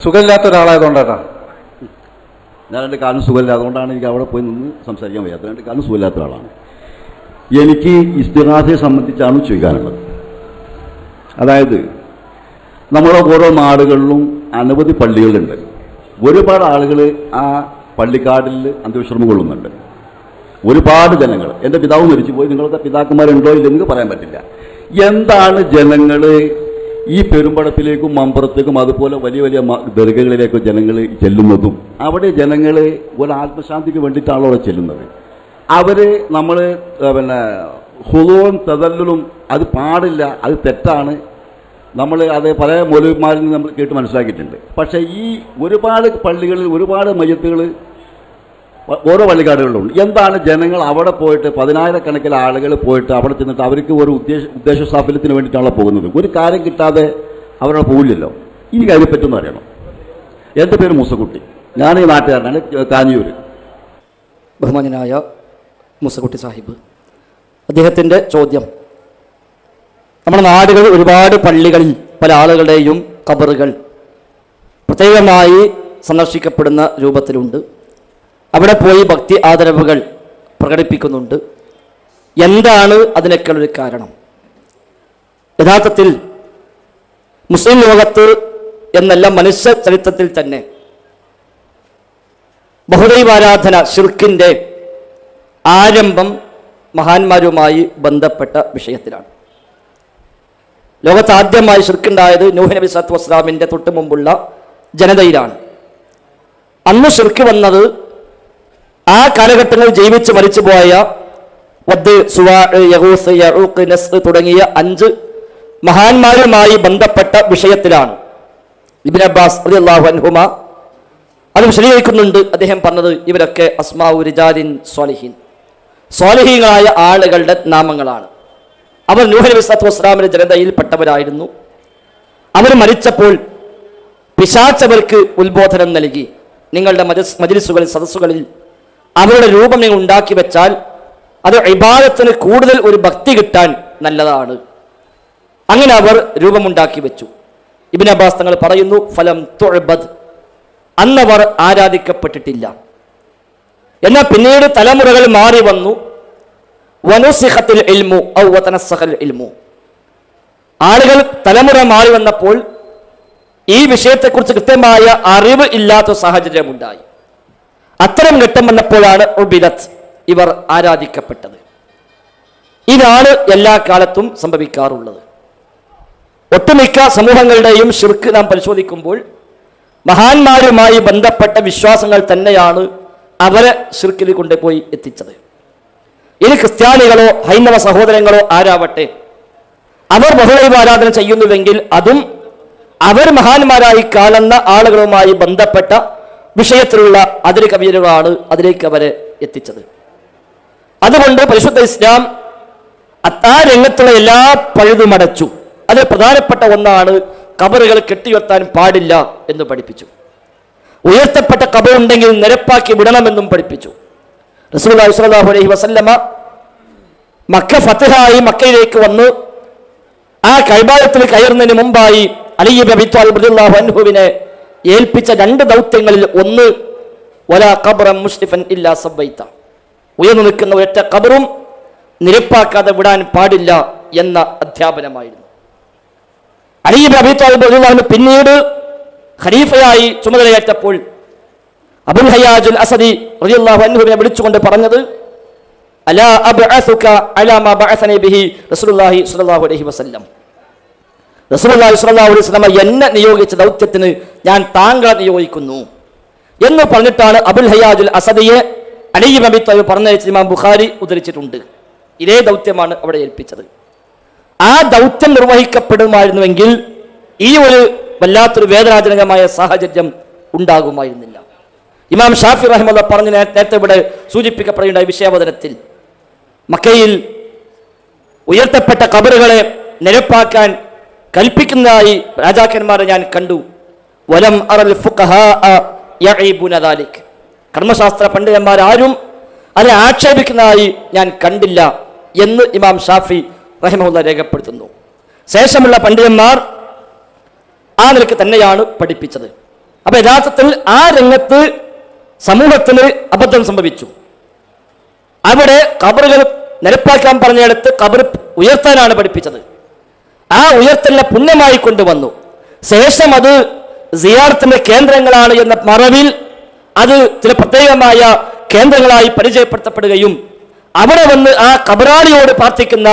സുഖമില്ലാത്ത ഒരാളായതുകൊണ്ടാണ് ഞാൻ എൻ്റെ കാലം സുഖമില്ല, അതുകൊണ്ടാണ് എനിക്ക് അവിടെ പോയി നിന്ന് സംസാരിക്കാൻ വയ്യാത്തത്. എൻ്റെ കാലം സുഖമില്ലാത്ത ഒരാളാണ്. എനിക്ക് ഇസ്തിഹാസയെ സംബന്ധിച്ചാണ് ചോദിക്കാനുള്ളത്. അതായത് നമ്മളെ ഓരോ നാടുകളിലും അനവധി പള്ളികളുണ്ട്. ഒരുപാട് ആളുകൾ ആ പള്ളിക്കാടിൽ അന്ത്യവിശ്രമം കൊള്ളുന്നുണ്ട്. ഒരുപാട് ജനങ്ങൾ. എൻ്റെ പിതാവ് മരിച്ചു പോയി, നിങ്ങളുടെ പിതാക്കന്മാരുണ്ടോ ഇല്ലെന്ന് പറയാൻ പറ്റില്ല. എന്താണ് ജനങ്ങൾ ഈ പെരുമ്പടപ്പിലേക്കും മമ്പുറത്തേക്കും അതുപോലെ വലിയ വലിയ ദർഗകളിലേക്കും ജനങ്ങൾ ചെല്ലുന്നതും? അവിടെ ജനങ്ങൾ ഒരു ആത്മശാന്തിക്ക് വേണ്ടിയിട്ടാണല്ലോ അവിടെ ചെല്ലുന്നത്. അവർ നമ്മൾ ഹുദൂവും തദല്ലുലും അത് പാടില്ല, അത് തെറ്റാണ്. നമ്മൾ അത് പല മൗലവിമാരിൽ നിന്ന് നമ്മൾ കേട്ട് മനസ്സിലാക്കിയിട്ടുണ്ട്. പക്ഷേ ഈ ഒരുപാട് പള്ളികളിൽ ഒരുപാട് മയ്യത്തുകൾ ഓരോ പള്ളിക്കാടുകളിലുണ്ട്. എന്താണ് ജനങ്ങൾ അവിടെ പോയിട്ട് 10,000-കണക്കിന് ആളുകൾ പോയിട്ട് അവിടെ ചെന്നിട്ട് അവർക്ക് ഒരു ഉദ്ദേശ സാഫല്യത്തിന് വേണ്ടിയിട്ടാണല്ലോ പോകുന്നത്. ഒരു കാര്യം കിട്ടാതെ അവരവിടെ പോകില്ലല്ലോ. ഈ കാര്യം പറ്റുമെന്ന് അറിയണം. എൻ്റെ പേര് മൂസക്കുട്ടി, ഞാൻ ഈ നാട്ടുകാരനാണ്, കാഞ്ഞൂർ. ബഹുമാന്യനായ മൂസക്കുട്ടി സാഹിബ്, അദ്ദേഹത്തിൻ്റെ ചോദ്യം, നമ്മുടെ നാടുകളിൽ ഒരുപാട് പള്ളികളിൽ പല ആളുകളുടെയും ഖബറുകൾ പ്രത്യേകമായി സന്ദർശിക്കപ്പെടുന്ന രൂപത്തിലുണ്ട്. അവിടെ പോയി ഭക്തി ആദരവുകൾ പ്രകടിപ്പിക്കുന്നുണ്ട്. എന്താണ് അതിനൊക്കെയുള്ളൊരു കാരണം? യഥാർത്ഥത്തിൽ മുസ്ലിം ലോകത്ത് എന്നല്ല മനുഷ്യ ചരിത്രത്തിൽ തന്നെ ബഹുദൈവാരാധന ഷിർക്കിൻ്റെ ആരംഭം മഹാന്മാരുമായി ബന്ധപ്പെട്ട വിഷയത്തിലാണ്. ലോകത്ത് ആദ്യമായി ഷിർക്കുണ്ടായത് നൂഹ് നബി സ്വല്ലല്ലാഹു അലൈഹി വസല്ലമിൻ്റെ തൊട്ട് മുമ്പുള്ള ജനതയിലാണ്. അന്ന് ഷിർക്ക് വന്നത് ആ കാലഘട്ടങ്ങളിൽ ജീവിച്ച് മരിച്ചുപോയ വദ്, സുവാ, യഗൂസ്, യഊഖ്, നസ്ർ തുടങ്ങിയ 5 മഹാന്മാരുമായി ബന്ധപ്പെട്ട വിഷയത്തിലാണ്. ഇബ്നു അബ്ബാസ് റളിയല്ലാഹു അൻഹുമ അത് വിശദീകരിക്കുന്നുണ്ട്. അദ്ദേഹം പറഞ്ഞത്, ഇവരൊക്കെ അസ്മാഉ റിജാലിൻ സ്വാലിഹീൻ, സ്വാലിഹീങ്ങളായ ആളുകളുടെ നാമങ്ങളാണ്. അവർ നൂഹ് നബി സ്വല്ലല്ലാഹു അലൈഹി വസല്ലമിന്റെ ജനതയിൽപ്പെട്ടവരായിരുന്നു. അവർ മരിച്ചപ്പോൾ പിശാചവർക്ക് ഉത്ബോധനം നൽകി, നിങ്ങളുടെ മജ്ലിസുകളിൽ, സദസ്സുകളിൽ അവരുടെ രൂപം നിങ്ങൾ ഉണ്ടാക്കി വെച്ചാൽ അത് ഇബാദത്തിന് കൂടുതൽ ഒരു ഭക്തി കിട്ടാൻ നല്ലതാണ്. അങ്ങനെ അവർ രൂപമുണ്ടാക്കി വെച്ചു. ഇബ്നു അബ്ബാസ് തങ്ങൾ പറയുന്നു, ഫലം തുഅബദ്, അന്നവർ ആരാധിക്കപ്പെട്ടിട്ടില്ല. എന്നാൽ പിന്നീട് തലമുറകൾ മാറി വന്നു. വനുസിഖത്തുൽ ഇൽമു ഔ വതനസ്സഖൽ ഇൽമു, ആളുകൾ തലമുറ മാറി വന്നപ്പോൾ ഈ വിഷയത്തെക്കുറിച്ച് കൃത്യമായ അറിവ് ഇല്ലാത്ത സാഹചര്യമുണ്ടായി. അത്തരം ഘട്ടം വന്നപ്പോഴാണ് ഉബിദത്ത്, ഇവർ ആരാധിക്കപ്പെട്ടത്. ഇതാണ് എല്ലാ കാലത്തും സംഭവിക്കാറുള്ളത്. ഒട്ടുമിക്ക സമൂഹങ്ങളുടെയും ഷിർക്ക് നാം പരിശോധിക്കുമ്പോൾ മഹാന്മാരുമായി ബന്ധപ്പെട്ട വിശ്വാസങ്ങൾ തന്നെയാണ് അവരെ ഷിർക്കിൽ കൊണ്ടുപോയി എത്തിച്ചത്. ഇനി ക്രിസ്ത്യാനികളോ ഹൈന്ദവ സഹോദരങ്ങളോ ആരാവട്ടെ, അവർ ബഹുദൈവ ആരാധന ചെയ്യുന്നുവെങ്കിൽ അതും അവർ മഹാന്മാരായി കാണുന്ന ആളുകളുമായി ബന്ധപ്പെട്ട വിഷയത്തിലുള്ള അതിര് കവിയലുകളാണ് അതിലേക്ക് അവരെ എത്തിച്ചത്. അതുകൊണ്ട് പരിശുദ്ധ ഇസ്ലാം ആ രംഗത്തുള്ള എല്ലാ പഴുതുമടച്ചു. അതിൽ പ്രധാനപ്പെട്ട ഒന്നാണ് ഖബറുകൾ കെട്ടിവെത്താൻ പാടില്ല എന്ന് പഠിപ്പിച്ചു. ഉയർത്തപ്പെട്ട ഖബറുണ്ടെങ്കിൽ നിരപ്പാക്കി വിടണമെന്നും പഠിപ്പിച്ചു. റസൂലുള്ളാഹി സ്വല്ലല്ലാഹു അലൈഹി വസല്ലമ മക്ക ഫത്ഹായി മക്കയിലേക്ക് വന്ന് ആ കഅബയിൽ കയറുന്നതിന് മുമ്പായി അലി ഇബ്നു അബീ ത്വാലിബ് റളിയല്ലാഹു അൻഹുവിനെ ഏൽപ്പിച്ച 2 ദൗത്യങ്ങളിൽ ഒന്ന് വലാ ഖബ്റൻ മുസ്ലിഫൻ ഇല്ലാ സബൈത, ഉയർന്നു നിൽക്കുന്ന ഒറ്റ ഖബറും നിരപ്പാക്കാതെ വിടാൻ പാടില്ല എന്ന അധ്യാപനമായിരുന്നു. അലി ഇബ്നു അബീ ത്വാലിബ് റളിയല്ലാഹു അൻഹു പിന്നീട് ഖലീഫയായി ചുമതലയേറ്റപ്പോൾ അബുൽ ഹയ്യാജുൽ അസദി റളിയല്ലാഹു അൻഹുവിനെ വിളിച്ചുകൊണ്ട് പറഞ്ഞത്, അലാ അബ്അസുക അലാ മാ ബഅസനി ബിഹി റസൂലുള്ളാഹി സ്വല്ലല്ലാഹു അലൈഹി വസല്ലം, റസൂലുള്ളാഹി സ്വല്ലല്ലാഹു അലൈഹി വസല്ലം എന്നെ നിയോഗിച്ച ദൗത്യത്തിന് ഞാൻ താങ്കളെ നിയോഗിക്കുന്നു എന്ന് പറഞ്ഞിട്ടാണ് അബുൽ ഹയ്യാജുൽ അസദിയെ അലി ഇബ്നു അബീ ത്വാലിബ് പറഞ്ഞയച്ച ഇമാം ബുഖാരി ഉദ്ധരിച്ചിട്ടുണ്ട്. ഇതേ ദൗത്യമാണ് അവിടെ ഏൽപ്പിച്ചത്. ആ ദൗത്യം നിർവഹിക്കപ്പെടുമായിരുന്നുവെങ്കിൽ ഈ ഒരു വല്ലാത്തൊരു വേദനാജനകമായ സാഹചര്യം ഉണ്ടാകുമായിരുന്നില്ല. ഇമാം ഷാഫി റഹിമഹുല്ലാഹ് പറഞ്ഞ് നേരത്തെ ഇവിടെ സൂചിപ്പിക്കപ്പെടേണ്ട വിഷയാവതരണത്തിൽ മക്കയിൽ ഉയർത്തപ്പെട്ട ഖബറുകളെ നിരപ്പാക്കാൻ കൽപ്പിക്കുന്നതായി രാജാക്കന്മാരെ ഞാൻ കണ്ടു. വലം അറൽ ഫുഖഹാ യഈബുന ദാലിക്, കർമ്മശാസ്ത്ര പണ്ഡിതന്മാരാരും അതിനെ ആക്ഷേപിക്കുന്നതായി ഞാൻ കണ്ടില്ല എന്ന് ഇമാം ഷാഫി റഹിമഹുല്ലാഹ് രേഖപ്പെടുത്തുന്നു. ശേഷമുള്ള പണ്ഡിതന്മാർ ആ നിലയ്ക്ക് തന്നെയാണ് പഠിപ്പിച്ചത്. അപ്പൊ യഥാർത്ഥത്തിൽ ആ രംഗത്ത് സമൂഹത്തിന് അബദ്ധം സംഭവിച്ചു. അവിടെ ഖബറുകൾ നിരപ്പാക്കാൻ പറഞ്ഞെടുത്ത് ഖബർ ഉയർത്താനാണ് പഠിപ്പിച്ചത്. ആ ഉയർത്തലിനെ പുണ്യമായി കൊണ്ടുവന്നു. ശേഷം അത് സിയാറത്തിന്റെ കേന്ദ്രങ്ങളാണ് എന്ന മറവിൽ അത് ചില പ്രത്യേകമായ കേന്ദ്രങ്ങളായി പരിചയപ്പെടുത്തപ്പെടുകയും അവിടെ വന്ന് ആ ഖബറാളിയോട് പ്രാർത്ഥിക്കുന്ന,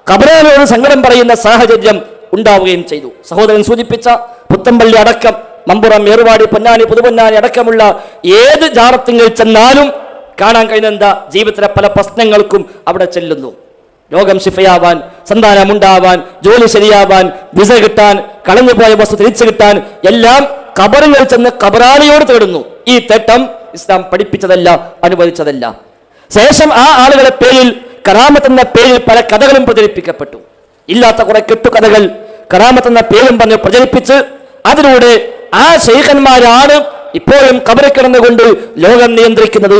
ഖബറാളിയോട് സങ്കടം പറയുന്ന സാഹചര്യം ഉണ്ടാവുകയും ചെയ്തു. സഹോദരൻ സൂചിപ്പിച്ച പുത്തമ്പള്ളി അടക്കം, മമ്പുറം, ഏറുവാടി, പൊന്നാനി, പുതുപൊന്നാനി അടക്കമുള്ള ഏത് ജാറത്തിങ്കിൽ ചെന്നാലും കാണാൻ കഴിയുന്ന എന്താ, ജീവിതത്തിലെ പല പ്രശ്നങ്ങൾക്കും അവിടെ ചെല്ലുന്നു. രോഗം ശിഫയാവാൻ, സന്താനമുണ്ടാവാൻ, ജോലി ശരിയാവാൻ, വിസ കിട്ടാൻ, കളഞ്ഞുപോയ വസ്തു തിരിച്ചു കിട്ടാൻ എല്ലാം ഖബറുകൾ ചെന്ന് ഖബറാളിയോട് തേടുന്നു. ഈ തേട്ടം ഇസ്ലാം പഠിപ്പിച്ചതല്ല, അനുവദിച്ചതല്ല. ശേഷം ആ ആളുകളെ പേരിൽ, കറാമത്ത് എന്ന പേരിൽ പല കഥകളും പ്രചരിപ്പിക്കപ്പെട്ടു. ഇല്ലാത്ത കുറെ കെട്ടുകഥകൾ കറാമത്ത് എന്ന പേരും പറഞ്ഞ് പ്രചരിപ്പിച്ച് അതിലൂടെ ആ ശൈഖന്മാരാണ് ഇപ്പോഴും ഖബറിൽ കിടന്നുകൊണ്ട് ലോകം നിയന്ത്രിക്കുന്നത്,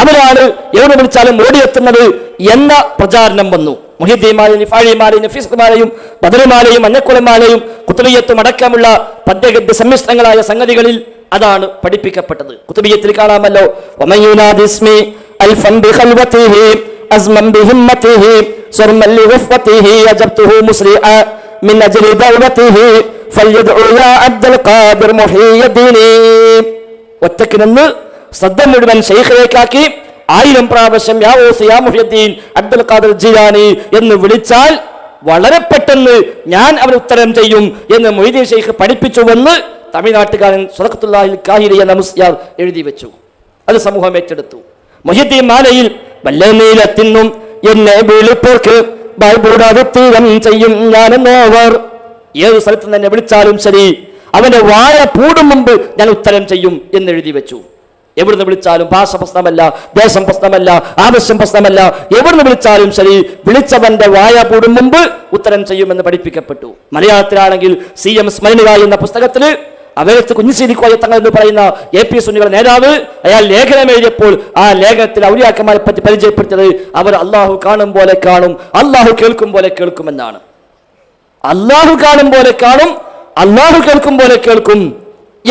അവരാണ് എവിടെ വിളിച്ചാലും ഓടിയെത്തുന്നത് എന്ന പ്രചാരണം വന്നു. മുഹിദ്ദീന്മാരെയും നിഫാഴിമാരെയും നഫീസ്മാരെയും ബദറുമാരെയും മഞ്ഞക്കുളമാരെയും കുത്തുബിയ്യത്തും അടക്കമുള്ള പദ്യഗദ്യ സമ്മിശ്രങ്ങളായ സംഗതികളിൽ അതാണ് പഠിപ്പിക്കപ്പെട്ടത്. കുത്തുബിയ്യത്തിൽ കാണാമല്ലോ, ഒറ്റക്ക് നിന്ന് ശ്രദ്ധ മുഴുവൻ ശൈഖിലേക്കാക്കി 1000 പ്രാവശ്യം യാ ഗൗസ് യാ മുഹ്യിദ്ദീൻ അബ്ദുൽ ഖാദിർ ജീലാനി എന്ന് വിളിച്ചാൽ വളരെ പെട്ടെന്ന് ഞാൻ അവന് ഉത്തരം ചെയ്യും എന്ന് മൊയ്തീൻ ശൈഖ് പഠിപ്പിച്ചുവെന്ന് തമിഴ്നാട്ടുകാരൻ സ്വതഖത്തുല്ലാഹിൽ കാഹിരി എന്ന മുസ്ലിയാർ എഴുതി വെച്ചു. അത് സമൂഹം ഏറ്റെടുത്തു. മുഹ്യിദ്ദീൻ മാലയിൽ വല്ലനീലത്തിന്നും എന്നെ വിളിപ്പോർക്ക് ബൈബിളാതുത്തീരം ചെയ്യും ഞാനെന്നോവർ. ഏത് സ്ഥലത്ത് നിന്ന് എന്നെ വിളിച്ചാലും ശരി, അവന്റെ വായ പൂടും മുമ്പ് ഞാൻ ഉത്തരം ചെയ്യും എന്ന് എഴുതി വെച്ചു. എവിടുന്ന് വിളിച്ചാലും, ഭാഷ പ്രശ്നമല്ല, ദേശം പ്രശ്നമല്ല, ആവശ്യം പ്രശ്നമല്ല, എവിടുന്ന് വിളിച്ചാലും ശരി, വിളിച്ചവന്റെ വായ പൂടും മുമ്പ് ഉത്തരം ചെയ്യുമെന്ന് പഠിപ്പിക്കപ്പെട്ടു. മലയാളത്തിലാണെങ്കിൽ CM സ്മരണിക എന്ന പുസ്തകത്തിൽ അവരത്ത് കുഞ്ഞിശ്ശേരിക്കോയ തങ്ങൾ എന്ന് പറയുന്ന AP സുന്നികളുടെ നേതാവ് അയാൾ ലേഖനം എഴുതിയപ്പോൾ ആ ലേഖനത്തിൽ ഔലിയാക്കന്മാരെ പറ്റി പരിചയപ്പെടുത്തിയത് അവർ അള്ളാഹു കാണും പോലെ കാണും, അള്ളാഹു കേൾക്കും പോലെ കേൾക്കുമെന്നാണ്. അള്ളാഹു കാണും പോലെ കാണും, അള്ളാഹു കേൾക്കും പോലെ കേൾക്കും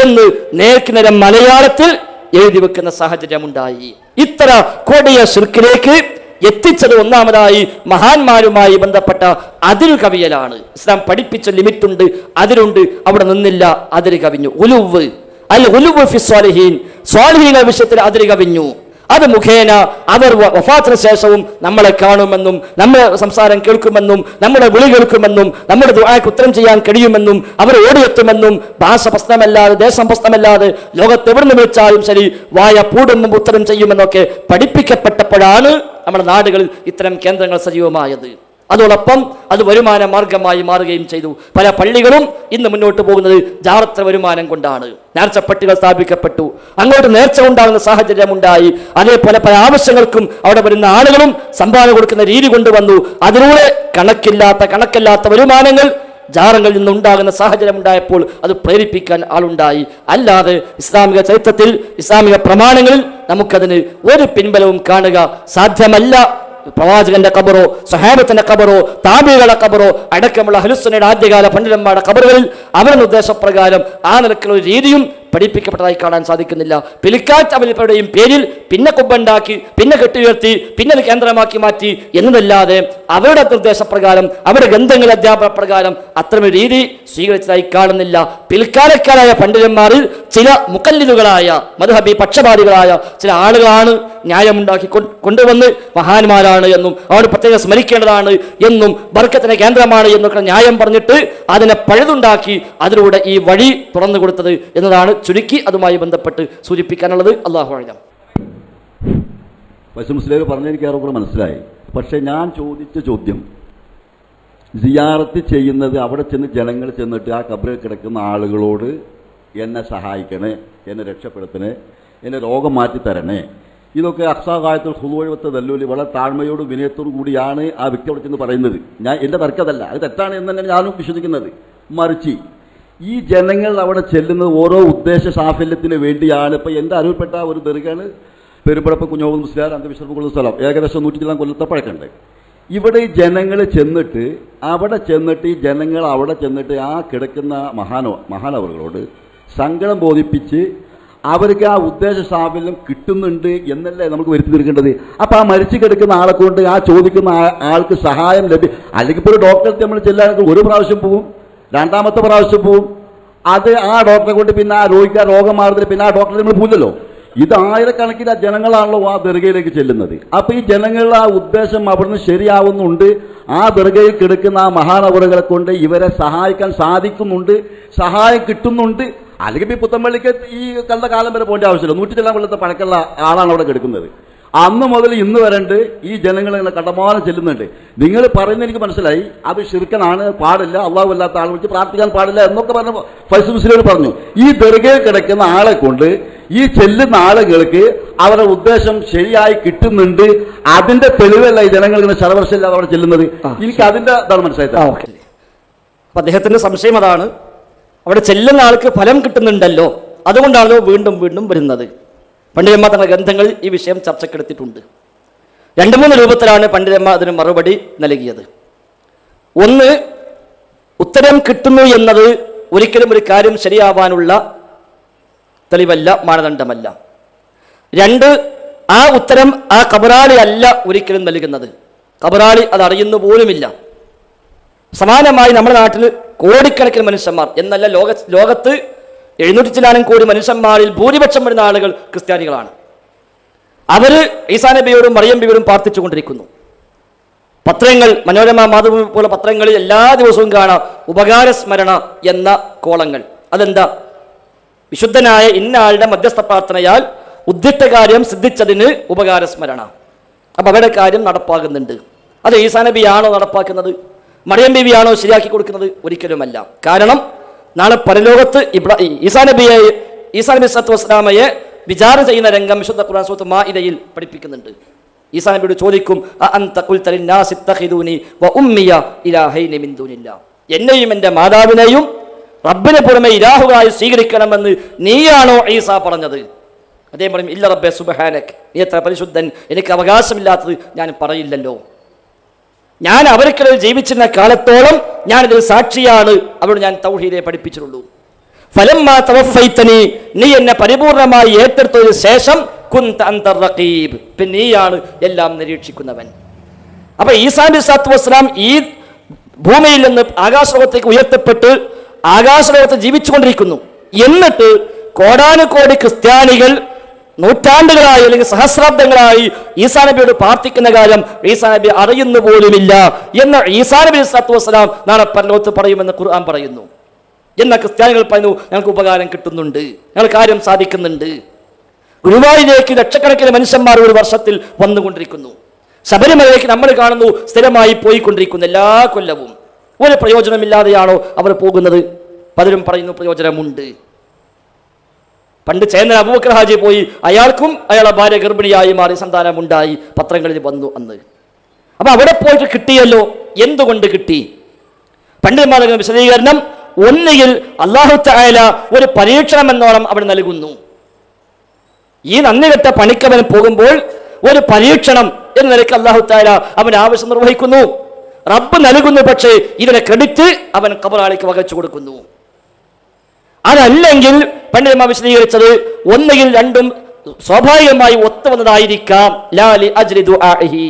എന്ന് നേർക്കുനേരം മലയാളത്തിൽ എഴുതി വെക്കുന്ന സാഹചര്യമുണ്ടായി. ഇത്ര കൊടിയ ശിർക്കിലേക്ക് എത്തിച്ചത് ഒന്നാമതായി മഹാന്മാരുമായി ബന്ധപ്പെട്ട അതിരു കവിയലാണ്. ഇസ്ലാം പഠിപ്പിച്ച ലിമിറ്റുണ്ട്, അതിരുണ്ട്, അവിടെ നിന്നില്ല, അതിര് കവിഞ്ഞു. ഉലുവ് അൽ ഉലുവ് ഫി സ്വാലിഹീൻ, സ്വാലിഹീങ്ങളുടെ വിഷയത്തിൽ അതിര് കവിഞ്ഞു. അത് മുഖേന അവർ വഫാത്തിന് ശേഷവും നമ്മളെ കാണുമെന്നും നമ്മുടെ സംസാരം കേൾക്കുമെന്നും നമ്മുടെ വിളി കേൾക്കുമെന്നും നമ്മുടെ ദുആക്ക് ഉത്തരം ചെയ്യാൻ കഴിയുമെന്നും അവർ ഓടിയെത്തുമെന്നും ഭാഷ പ്രശ്നമല്ലാതെ ദേശം പ്രശ്നമല്ലാതെ ലോകത്ത് എവിടുന്ന് വിളിച്ചാലും ശരി വായ പൂടുമ്പം ഉത്തരം ചെയ്യുമെന്നൊക്കെ പഠിപ്പിക്കപ്പെട്ടപ്പോഴാണ് നമ്മുടെ നാടുകളിൽ ഇത്തരം കേന്ദ്രങ്ങൾ സജീവമായത്. അതോടൊപ്പം അത് വരുമാന മാർഗമായി മാറുകയും ചെയ്തു. പല പള്ളികളും ഇന്ന് മുന്നോട്ട് പോകുന്നത് ജാറത്ത് വരുമാനം കൊണ്ടാണ്. നേർച്ചപ്പെട്ടികൾ സ്ഥാപിക്കപ്പെട്ടു, അങ്ങോട്ട് നേർച്ച ഉണ്ടാകുന്ന സാഹചര്യം ഉണ്ടായി. അതേപോലെ പല ആവശ്യങ്ങൾക്കും അവിടെ വരുന്ന ആളുകളും സംഭാവന കൊടുക്കുന്ന രീതി കൊണ്ടുവന്നു. അതിലൂടെ കണക്കില്ലാത്ത വരുമാനങ്ങൾ ജാറങ്ങളിൽ നിന്നുണ്ടാകുന്ന സാഹചര്യം ഉണ്ടായപ്പോൾ അത് പ്രേരിപ്പിക്കാൻ ആളുണ്ടായി. അല്ലാതെ ഇസ്ലാമിക ചരിത്രത്തിൽ, ഇസ്ലാമിക പ്രമാണങ്ങളിൽ നമുക്കതിന് ഒരു പിൻബലവും കാണുക സാധ്യമല്ല. പ്രവാചകന്റെ ഖബറോ സഹാബത്തിന്റെ ഖബറോ താബികളുടെ ഖബറോ അടക്കമുള്ള അഹ്ലുസുന്നയുടെ ആദ്യകാല പണ്ഡിതന്മാരുടെ ഖബറുകളിൽ അവരുടെ നിർദ്ദേശപ്രകാരം ആ നിലക്കുള്ള ഒരു രീതിയും പഠിപ്പിക്കപ്പെട്ടതായി കാണാൻ സാധിക്കുന്നില്ല. പിലിക്കാറ്റ് അവലിപ്പയുടെയും പേരിൽ പിന്നെ കുബ്ബുണ്ടാക്കി, പിന്നെ കെട്ടുയർത്തി, പിന്നെ അത് കേന്ദ്രമാക്കി മാറ്റി എന്നതല്ലാതെ അവരുടെ നിർദ്ദേശപ്രകാരം, അവരുടെ ഗ്രന്ഥങ്ങളുടെ അധ്യാപന പ്രകാരം അത്തരമൊരു രീതി സ്വീകരിച്ചതായി കാണുന്നില്ല. പിൽക്കാലക്കാരായ പണ്ഡിതന്മാരിൽ ചില മുഖല്ലിദുകളായ മദ്ഹബി പക്ഷപാതികളായ ചില ആളുകളാണ് ന്യായമുണ്ടാക്കി കൊണ്ടുവന്ന് മഹാന്മാരാണ് എന്നും അവർ പ്രത്യേകം സ്മരിക്കേണ്ടതാണ് എന്നും ബർക്കത്തിന്റെ കേന്ദ്രമാണ് എന്നൊക്കെ ന്യായം പറഞ്ഞിട്ട് അതിനെ പഴുതുണ്ടാക്കി അതിലൂടെ ഈ വഴി തുറന്നു കൊടുത്തത് എന്നതാണ് ചുരുക്കി അതുമായി ബന്ധപ്പെട്ട് സൂചിപ്പിക്കാനുള്ളത്. അല്ലാഹു അഅലം. മുസ്ലിം പറഞ്ഞെനിക്ക് ഏറെക്കുറെ മനസ്സിലായി. പക്ഷെ ഞാൻ ചോദിച്ച ചോദ്യം, സിയാറത്ത് ചെയ്യുന്നത് അവിടെ ചെന്ന് ജനങ്ങൾ ചെന്നിട്ട് ആ ഖബറിൽ കിടക്കുന്ന ആളുകളോട് എന്നെ സഹായിക്കണേ, എന്നെ രക്ഷപ്പെടുത്തണേ, എന്നെ രോഗം മാറ്റി തരണേ, ഇതൊക്കെ അക്സാകായത്തിൽ ഹുദൂഅത്ത് ദല്ലൂലി വളരെ താഴ്മയോടും വിനയത്തോടു കൂടിയാണ് ആ വ്യക്തി അവിടെ ചെന്ന് പറയുന്നത്. ഞാൻ എൻ്റെ തർക്കതല്ല, അത് തെറ്റാണ് എന്ന് തന്നെയാണ് ഞാനും വിശ്വസിക്കുന്നത്. മറിച്ച് ഈ ജനങ്ങൾ അവിടെ ചെല്ലുന്നത് ഓരോ ഉദ്ദേശ സാഫല്യത്തിന് വേണ്ടിയാണ്. ഇപ്പം എൻ്റെ അറിവിൽപ്പെട്ട ഒരു ദർഗയാണ് പെരുമ്പടപ്പ് കുഞ്ഞോബ് മുസ്ലിയാർ അന്തവിശ്വരപ്പുള്ള സ്ഥലം, ഏകദേശം 100 കൊല്ലത്തെ പഴക്കമുണ്ട്. ഇവിടെ ഈ ജനങ്ങൾ ചെന്നിട്ട് ഈ ജനങ്ങൾ അവിടെ ചെന്നിട്ട് ആ കിടക്കുന്ന മഹാനവറുകളോട് സങ്കടം ബോധിപ്പിച്ച് അവർക്ക് ആ ഉദ്ദേശ സാഫല്യം കിട്ടുന്നുണ്ട് എന്നല്ലേ നമുക്ക് വരുത്തി തീർക്കേണ്ടത്. അപ്പോൾ ആ മരിച്ചു കിടക്കുന്ന ആളെ കൊണ്ട് ആ ചോദിക്കുന്ന ആൾക്ക് സഹായം അല്ലെങ്കിൽ ഇപ്പോൾ ഒരു ഡോക്ടറെ നമ്മൾ ചെല്ലാൻ ഒരു പ്രാവശ്യം പോവും, രണ്ടാമത്തെ പ്രാവശ്യം പോവും, അത് ആ ഡോക്ടറെ കൊണ്ട് പിന്നെ ആ രോഗിക്ക് ആ രോഗം മാറുന്നില്ല, പിന്നെ ആ ഡോക്ടറെ നമ്മൾ പോലല്ലോ. ഇത് ആയിരക്കണക്കിന് ജനങ്ങളാണല്ലോ ആ ദർഗയിലേക്ക് ചെല്ലുന്നത്. അപ്പോൾ ഈ ജനങ്ങളുടെ ആ ഉദ്ദേശം അവിടുന്ന് ശരിയാവുന്നുണ്ട്. ആ ദർഗയിൽ കിടക്കുന്ന ആ മഹാനവറുകളെ കൊണ്ട് ഇവരെ സഹായിക്കാൻ സാധിക്കുന്നുണ്ട്, സഹായം കിട്ടുന്നുണ്ട്. അല്ലെങ്കിൽ ഈ പുത്തമ്പള്ളിക്ക് ഈ കണ്ട കാലം വരെ പോകേണ്ട ആവശ്യമില്ല. 100 കൊല്ലത്തെ പഴക്കമുള്ള ആളാണ് അവിടെ കിടക്കുന്നത്. അന്ന് മുതൽ ഇന്ന് വരണ്ട് ഈ ജനങ്ങൾ ഇങ്ങനെ കണ്ടമാനം ചെല്ലുന്നുണ്ട്. നിങ്ങൾ പറയുന്നത് എനിക്ക് മനസ്സിലായി, അത് ശിർക്കനാണ്, പാടില്ല, അള്ളാഹു അല്ലാത്ത ആളെ വിളിച്ച് പ്രാർത്ഥിക്കാൻ പാടില്ല എന്നൊക്കെ പറഞ്ഞ ഫൈസൽ മുസ്ലിം പറഞ്ഞു. ഈ ദർഗയിൽ കിടക്കുന്ന ആളെ കൊണ്ട് ഈ ചെല്ലുന്ന ആളുകൾക്ക് അവരുടെ ഉദ്ദേശം ശരിയായി കിട്ടുന്നുണ്ട്. അതിന്റെ തെളിവല്ല ഈ ജനങ്ങൾ ഇങ്ങനെ ശരവർഷമില്ലാതെ അവിടെ ചെല്ലുന്നത്. എനിക്ക് അതിന്റെ ഇതാണ് മനസ്സിലായത്. അപ്പൊ അദ്ദേഹത്തിന്റെ സംശയം അതാണ്, അവിടെ ചെല്ലുന്ന ആൾക്ക് ഫലം കിട്ടുന്നുണ്ടല്ലോ, അതുകൊണ്ടാണല്ലോ വീണ്ടും വീണ്ടും വരുന്നത്. പണ്ഡിതന്മാർ തങ്ങളുടെ ഗ്രന്ഥങ്ങളിൽ ഈ വിഷയം ചർച്ചക്കെടുത്തിട്ടുണ്ട്. 2-3 രൂപത്തിലാണ് പണ്ഡിതന്മാർ അതിന് മറുപടി നൽകിയത്. ഒന്ന്, ഉത്തരം കിട്ടുന്നു എന്നത് ഒരിക്കലും ഒരു കാര്യം ശരിയാവാനുള്ള തെളിവല്ല, മാനദണ്ഡമല്ല. 2, ആ ഉത്തരം ആ കബറാളി അല്ല ഒരിക്കലും നൽകുന്നത്, കബറാളി അത് അറിയുന്നു പോലുമില്ല. സമാനമായി നമ്മുടെ നാട്ടിൽ കോടിക്കണക്കിന് മനുഷ്യന്മാർ എന്നല്ല, ലോകത്ത് 700 കോടി മനുഷ്യന്മാരിൽ ഭൂരിപക്ഷം വരുന്ന ആളുകൾ ക്രിസ്ത്യാനികളാണ്. അവര് ഈസാ നബിയോടും മറിയം ബിയോടും പ്രാർത്ഥിച്ചുകൊണ്ടിരിക്കുന്നു. പത്രങ്ങൾ, മനോരമ, മാതൃഭൂമി പോലെ പത്രങ്ങളിൽ എല്ലാ ദിവസവും കാണാം ഉപകാരസ്മരണ എന്ന കോളങ്ങൾ. അതെന്താ? വിശുദ്ധനായ ഇന്ന ആളുടെ മധ്യസ്ഥ പ്രാർത്ഥനയാൽ ഉദ്ദിഷ്ട കാര്യം സിദ്ധിച്ചതിന് ഉപകാരസ്മരണ. അപ്പൊ അവരുടെ കാര്യം നടപ്പാകുന്നുണ്ട്. അത് ഈസാ നബിയാണോ നടപ്പാക്കുന്നത്, മറിയം ബീവിയാണോ ശരിയാക്കി കൊടുക്കുന്നത്? ഒരിക്കലുമല്ല. കാരണം നാളെ പരലോകത്ത് ഈസാ നബി സല്ലല്ലാഹു അലൈഹി വസല്ലമയെ വിചാരണ ചെയ്യുന്ന രംഗം വിശുദ്ധ ഖുർആൻ സൂറത്ത് മാഇദയിൽ പഠിപ്പിക്കുന്നുണ്ട്. ഈസാ നബിയോട് ചോദിക്കും, അഅൻത ഖുൽത ലിന്നാസി ഇത്തഖിദൂനി വഉമ്മിയ ഇലാഹൈനി മിൻ ദൂനില്ലാഹ്, എന്നെയും എൻ്റെ മാതാവിനെയും റബ്ബിനെ പുറമെ ഇലാഹുകളായി സ്വീകരിക്കണമെന്ന് നീയാണോ ഈസാ പറഞ്ഞത്? അദ്ദേഹം പറയും, ഇല്ല റബ്ബേ സുബ്ഹാനക്, നീ എത്ര പരിശുദ്ധൻ, എനിക്ക് അവകാശമില്ലാത്തത് ഞാൻ പറയില്ലല്ലോ. ഞാൻ അവർക്കിടയിൽ ജീവിച്ചിരുന്ന കാലത്തോളം ഞാനിതിൽ സാക്ഷിയാണ്, അവരോട് ഞാൻ തൗഹീദെ പഠിപ്പിച്ചിട്ടുള്ളൂ. ഫലമ്മാ തവഫൈതനി, നീ എന്നെ പരിപൂർണമായി ഏറ്റെടുത്തതിന് ശേഷം കുന്ത അൻത റഖീബ്, പിന്നെ നീയാണ് എല്ലാം നിരീക്ഷിക്കുന്നവൻ. അപ്പൊ ഈസാ നബി സല്ലല്ലാഹു അലൈഹി വസല്ലം ഈ ഭൂമിയിൽ നിന്ന് ആകാശലോകത്തേക്ക് ഉയർത്തപ്പെട്ട് ആകാശലോകത്ത് ജീവിച്ചുകൊണ്ടിരിക്കുന്നു. എന്നിട്ട് കോടാനുകോടി ക്രിസ്ത്യാനികൾ നൂറ്റാണ്ടുകളായി അല്ലെങ്കിൽ സഹസ്രാബ്ദങ്ങളായി ഈസാ നബിയോട് പ്രാർത്ഥിക്കുന്ന കാര്യം ഈസാ നബി അറിയുന്നു പോലുമില്ല എന്ന് ഈസാ നബി സല്ലല്ലാഹു അലൈഹി വസല്ലം നാളെ പരലോകത്ത് പറയുമെന്ന് ഖുർആൻ പറയുന്നു. എന്ന ക്രിസ്ത്യാനികൾ പറയുന്നു, ഞങ്ങൾക്ക് ഉപകാരം കിട്ടുന്നുണ്ട്, ഞങ്ങൾ കാര്യം സാധിക്കുന്നുണ്ട്. ഗുരുവായൂരിലേക്ക് ലക്ഷക്കണക്കിന് മനുഷ്യന്മാർ ഒരു വർഷത്തിൽ വന്നുകൊണ്ടിരിക്കുന്നു. ശബരിമലയിലേക്ക് നമ്മൾ കാണുന്നു സ്ഥിരമായി പോയിക്കൊണ്ടിരിക്കുന്നു എല്ലാ കൊല്ലവും. ഒരു പ്രയോജനമില്ലാതെയാണോ അവർ പോകുന്നത്? പലരും പറയുന്നു പ്രയോജനമുണ്ട്. പണ്ട് ചേന്നൻ അബൂബക്കർ ഹാജി പോയി, അയാൾക്കും അയാളെ ഭാര്യ ഗർഭിണിയായി മാറി, സന്താനമുണ്ടായി, പത്രങ്ങളിൽ വന്നു അന്ന്. അപ്പൊ അവിടെ പോയിട്ട് കിട്ടിയല്ലോ. എന്തുകൊണ്ട് കിട്ടി? പണ്ഡിതന്മാരുടെ വിശദീകരണം, ഒന്നുകിൽ അല്ലാഹു തആല ഒരു പരീക്ഷണം എന്നോണം അവിടെ നൽകുന്നു. ഈ നന്ദികെട്ട പണിക്കവൻ പോകുമ്പോൾ ഒരു പരീക്ഷണം എന്ന നിലയ്ക്ക് അല്ലാഹു തആല അവന്റെ ആവശ്യം നിർവഹിക്കുന്നു. റബ്ബ് നൽകുന്നു, പക്ഷേ ഇതിനെ ക്രെഡിറ്റ് അവൻ ഖബറാളിക്ക് വകച്ചു കൊടുക്കുന്നു. അതല്ലെങ്കിൽ പണ്ഡിതന്മാർ വിശദീകരിച്ചത്, ഒന്നുകിൽ രണ്ടും സ്വാഭാവികമായി ഒത്തുവന്നതായിരിക്കാം. ലാലി അജ്രി ദുആഇഹി,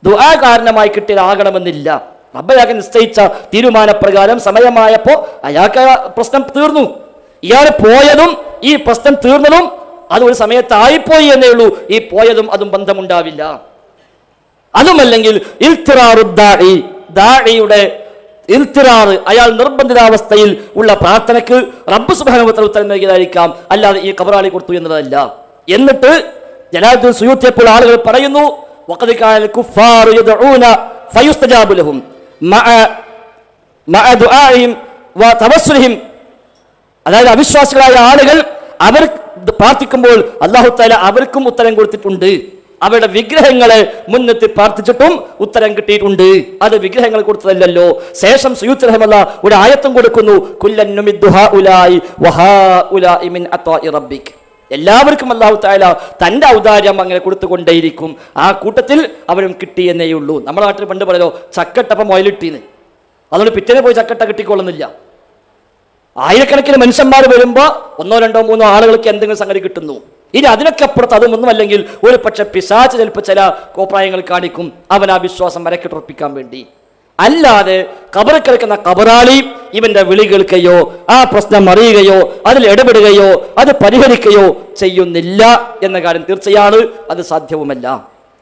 ദുആ കാരണമായി കിട്ടിയതാകണമെന്നില്ല. റബ്ബയാക്ക് നിശ്ചയിച്ച തീരുമാനപ്രകാരം സമയമായപ്പോൾ അയാൾക്ക് പ്രശ്നം തീർന്നു. ഇയാൾ പോയതും ഈ പ്രശ്നം തീർന്നതും അതൊരു സമയത്തായിപ്പോയി എന്നേ ഉള്ളൂ. ഈ പോയതും അതും ബന്ധമുണ്ടാവില്ല. അതുമല്ലെങ്കിൽ ദാഇയുടെ ഇൽത്തിറാറ്, അയാൾ നിർബന്ധിതാവസ്ഥയിൽ ഉള്ള പ്രാർത്ഥനയ്ക്ക് റബ്ബ് സുബ്ഹാനഹു വ തആല ഉത്തരം നൽകിയതായിരിക്കാം, അല്ലാതെ ഈ ഖബറാളി കൊടുത്തു എന്നതല്ല. എന്നിട്ട് ജലാലുദ്ദീൻ സുയൂത്തി അപ്പോൾ ആളുകൾ പറയുന്നു, വഖദ് കാനൽ കുഫാറു യദ്ഊന ഫയുസ്തജാബു ലഹും മഅ ദുആഇഹിം വ തവസ്സുലിഹിം, അതായത് അവിശ്വാസികളായ ആളുകൾ അവർ പ്രാർത്ഥിക്കുമ്പോൾ അല്ലാഹു തആല അവർക്കും ഉത്തരം കൊടുത്തിട്ടുണ്ട്. അവരുടെ വിഗ്രഹങ്ങളെ മുൻനിർത്തി പ്രാർത്ഥിച്ചിട്ടും ഉത്തരം കിട്ടിയിട്ടുണ്ട്. അത് വിഗ്രഹങ്ങൾ കൊടുത്തതല്ലോ. ശേഷം സുയൂത്തി റഹിമഹുല്ലാഹ് ഒരു ആയത്തും കൊടുക്കുന്നു, കുല്ലൻ നുമിദ്ദു ഹഉലായി വഹഉലായി മിൻ അത്വാഇ റബ്ബിക്, എല്ലാവർക്കും അല്ലാഹു തആല തന്റെ ഔദാര്യം അങ്ങനെ കൊടുത്തുകൊണ്ടേയിരിക്കും. ആ കൂട്ടത്തിൽ അവരും കിട്ടിയെന്നേയുള്ളൂ. നമ്മുടെ നാട്ടിൽ പണ്ട് പറയലോ, ചക്കട്ടപ്പം മുയലിട്ടീന്ന്, അതുകൊണ്ട് പിറ്റേന്ന് പോയി ചക്കട്ട കിട്ടിക്കൊള്ളുന്നില്ല. ആയിരക്കണക്കിന് മനുഷ്യന്മാർ വരുമ്പോൾ 1, 2, 3 ആളുകൾക്ക് എന്തെങ്കിലും സംഗതി കിട്ടുന്നു. ഇനി അതിനൊക്കെ അപ്പുറത്ത് അതൊന്നും അല്ലെങ്കിൽ ഒരു പക്ഷെ പിശാച് ചിലപ്പോൾ ചില കോപ്രായങ്ങൾ കാണിക്കും, അവൻ ആ വിശ്വാസം മരക്കിട്ടുറപ്പിക്കാൻ വേണ്ടി. അല്ലാതെ ഖബറിൽ കിടക്കുന്ന ഖബറാളി ഇവന്റെ വിളി കേൾക്കുകയോ ആ പ്രശ്നം അറിയുകയോ അതിൽ ഇടപെടുകയോ അത് പരിഹരിക്കുകയോ ചെയ്യുന്നില്ല എന്ന കാര്യം തീർച്ചയാണ്, അത് സാധ്യവുമല്ല.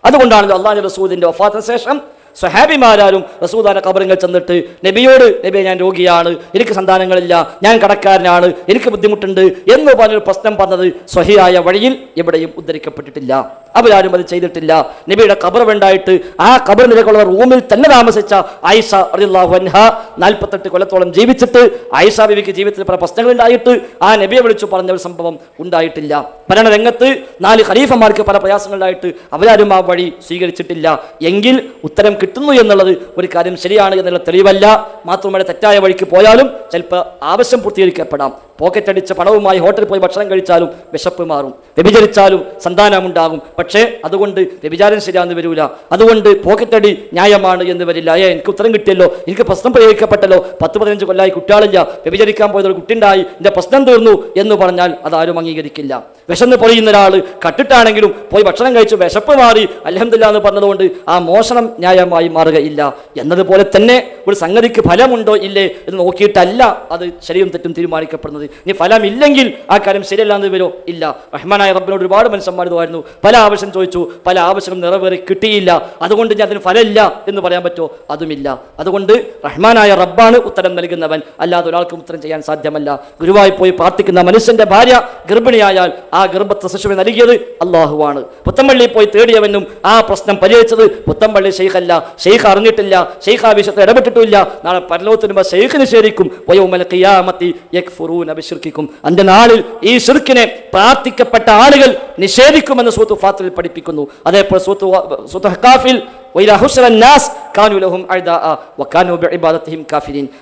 അതുകൊണ്ടാണ് അള്ളാഹുവിന്റെ റസൂലിന്റെ വഫാത്തിന് ശേഷം സ്വഹാബിമാരും റസൂലുള്ളാഹിന്റെ ഖബറിൽ ചെന്നിട്ട് നബിയോട്, നബിയെ ഞാൻ രോഗിയാണ്, എനിക്ക് സന്താനങ്ങളില്ല, ഞാൻ കടക്കാരനാണ്, എനിക്ക് ബുദ്ധിമുട്ടുണ്ട് എന്ന് പറഞ്ഞൊരു പ്രശ്നം പറഞ്ഞത് സ്വഹിയായ വഴിയിൽ എവിടെയും ഉദ്ധരിക്കപ്പെട്ടിട്ടില്ല. അവരാരും അത് ചെയ്തിട്ടില്ല. നബിയുടെ ഖബർ ഉണ്ടായിട്ട് ആ ഖബർ നിലകൊള്ളുന്ന റൂമിൽ തന്നെ താമസിച്ച ആയിഷ റളിയല്ലാഹു അൻഹ 48 കൊല്ലത്തോളം ജീവിച്ചിട്ട് ആയിഷ ബീവിക്ക് ജീവിതത്തിൽ പല പ്രശ്നങ്ങൾ ഉണ്ടായിട്ട് ആ നബിയെ വിളിച്ചു പറഞ്ഞ ഒരു സംഭവം ഉണ്ടായിട്ടില്ല. ഭരണരംഗത്ത് 4 ഖലീഫമാർക്ക് പല പ്രയാസങ്ങളുണ്ടായിട്ട് അവരാരും ആ വഴി സ്വീകരിച്ചിട്ടില്ല. എങ്കിൽ ഉത്തരം കിട്ടുന്നു എന്നുള്ളത് ഒരു കാര്യം ശരിയാണ് എന്നുള്ള തെളിവല്ല. മാത്രമല്ല തെറ്റായ വഴിക്ക് പോയാലും ചിലപ്പോൾ ആവശ്യം പൂർത്തീകരിക്കപ്പെടാം. പോക്കറ്റ് അടിച്ച പണവുമായി ഹോട്ടലിൽ പോയി ഭക്ഷണം കഴിച്ചാലും വിശപ്പ് മാറും, വ്യഭിചരിച്ചാലും സന്താനമുണ്ടാകും. പക്ഷേ അതുകൊണ്ട് വ്യഭിചാരം ശരിയാന്ന് വരില്ല, അതുകൊണ്ട് പോക്കറ്റടി ന്യായമാണ് എന്ന് വരില്ല. എനിക്ക് ഉത്തരം കിട്ടിയല്ലോ, എനിക്ക് പ്രശ്നം പരിഹരിക്കപ്പെട്ടല്ലോ, 10-15 കൊല്ലമായി കുട്ടികളില്ല, വ്യഭിചരിക്കാൻ പോയതൊരു കുട്ടിയുണ്ടായി, എൻ്റെ പ്രശ്നം തീർന്നു എന്ന് പറഞ്ഞാൽ അതാരും അംഗീകരിക്കില്ല. വിശന്ന് പൊളിയുന്ന ഒരാൾ കട്ടിട്ടാണെങ്കിലും പോയി ഭക്ഷണം കഴിച്ചു വിശപ്പ് മാറി അൽഹംദുലില്ലാഹ് എന്ന് പറഞ്ഞതുകൊണ്ട് ആ മോഷണം ന്യായമായി മാറുകയില്ല. എന്നതുപോലെ തന്നെ ഒരു സംഗതിക്ക് ഫലമുണ്ടോ ഇല്ലേ എന്ന് നോക്കിയിട്ടല്ല അത് ശരിയും തെറ്റും തീരുമാനിക്കപ്പെടുന്നത്. ഇനി ഫലമില്ലെങ്കിൽ ആ കാര്യം ശരിയല്ല എന്ന് വരോ? ഇല്ല. റഹ്മാനായ റബ്ബിനോട് ഒരുപാട് മനുഷ്യന്മാർ ഇതായിരുന്നു, പല ആവശ്യം ചോദിച്ചു, പല ആവശ്യവും നിറവേറി കിട്ടിയില്ല, അതുകൊണ്ട് ഞാൻ അതിന് ഫലമില്ല എന്ന് പറയാൻ പറ്റുമോ? അതുമില്ല. അതുകൊണ്ട് റഹ്മാനായ റബ്ബാണ് ഉത്തരം നൽകുന്നവൻ, അല്ലാതെ ഒരാൾക്കും ഉത്തരം ചെയ്യാൻ സാധ്യമല്ല. ഗുരുവായി പോയി പ്രാർത്ഥിക്കുന്ന മനുഷ്യന്റെ ഭാര്യ ഗർഭിണിയായാൽ ആ ഗർഭത്തെ ശിശുവിനെ നൽകിയത് അള്ളാഹുവാണ്. പുത്തമ്പള്ളിയിൽ പോയി തേടിയവനും ആ പ്രശ്നം പരിഹരിച്ചത് പുത്തമ്പള്ളി ഷെയ്ഖല്ല. ഷെയ്ഖ് അറിഞ്ഞിട്ടില്ല, ഷെയ്ഖ് ആ വിഷയത്തിൽ ഇടപെട്ടിട്ടില്ല. നാളെ പരലോകത്തിന് ഷെയ്ഖിന് ശരിക്കും വയൗമൽ ഖിയാമത്തി യക്ഫുറൂന ബിശ്ശിർക്കിക്കും. അന്റെ നാളിൽ ഈ ശിർക്കിനെ പ്രാർത്ഥിക്കപ്പെട്ട ആളുകൾ നിഷേധിക്കുമെന്ന് സൂറത്ത് ഫാത്തിറിൽ പഠിപ്പിക്കുന്നു. അതേപോലെ സൂറത്ത് ഹഖാഫിൽ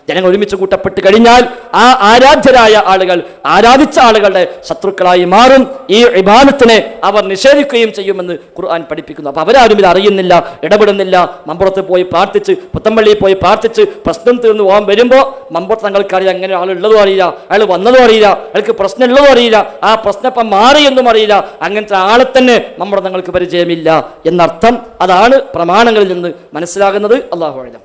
ജനങ്ങൾ ഒരുമിച്ച് കൂട്ടപ്പെട്ട് കഴിഞ്ഞാൽ ആ ആരാധ്യരായ ആളുകൾ ആരാധിച്ച ആളുകളുടെ ശത്രുക്കളായി മാറും. ഈ ഇബാദത്തിനെ അവർ നിഷേധിക്കുകയും ചെയ്യുമെന്ന് ഖുർആൻ പഠിപ്പിക്കുന്നു. അപ്പൊ അവരാരും ഇത് അറിയുന്നില്ല, ഇടപെടുന്നില്ല. മമ്പുറത്ത് പോയി പ്രാർത്ഥിച്ച്, പുത്തമ്പള്ളിയിൽ പോയി പ്രാർത്ഥിച്ച് പ്രശ്നം തീർന്നു പോകാൻ വരുമ്പോൾ മമ്പുറത്ത് തങ്ങൾക്ക് അറിയാം, അങ്ങനെ ആളുള്ളതും അറിയില്ല, അയാൾ വന്നതും അറിയില്ല, അയാൾക്ക് പ്രശ്നം ഉള്ളതും അറിയില്ല, ആ പ്രശ്നം ഇപ്പം മാറി എന്നും അറിയില്ല. അങ്ങനത്തെ ആളെ തന്നെ നമ്മുടെ തങ്ങൾക്ക് പരിചയമില്ല എന്നർത്ഥം. അതാണ് പ്രമാണങ്ങളിൽ നിന്ന് മനസ്സിലാകുന്നത്. അല്ലാഹു അഅലം.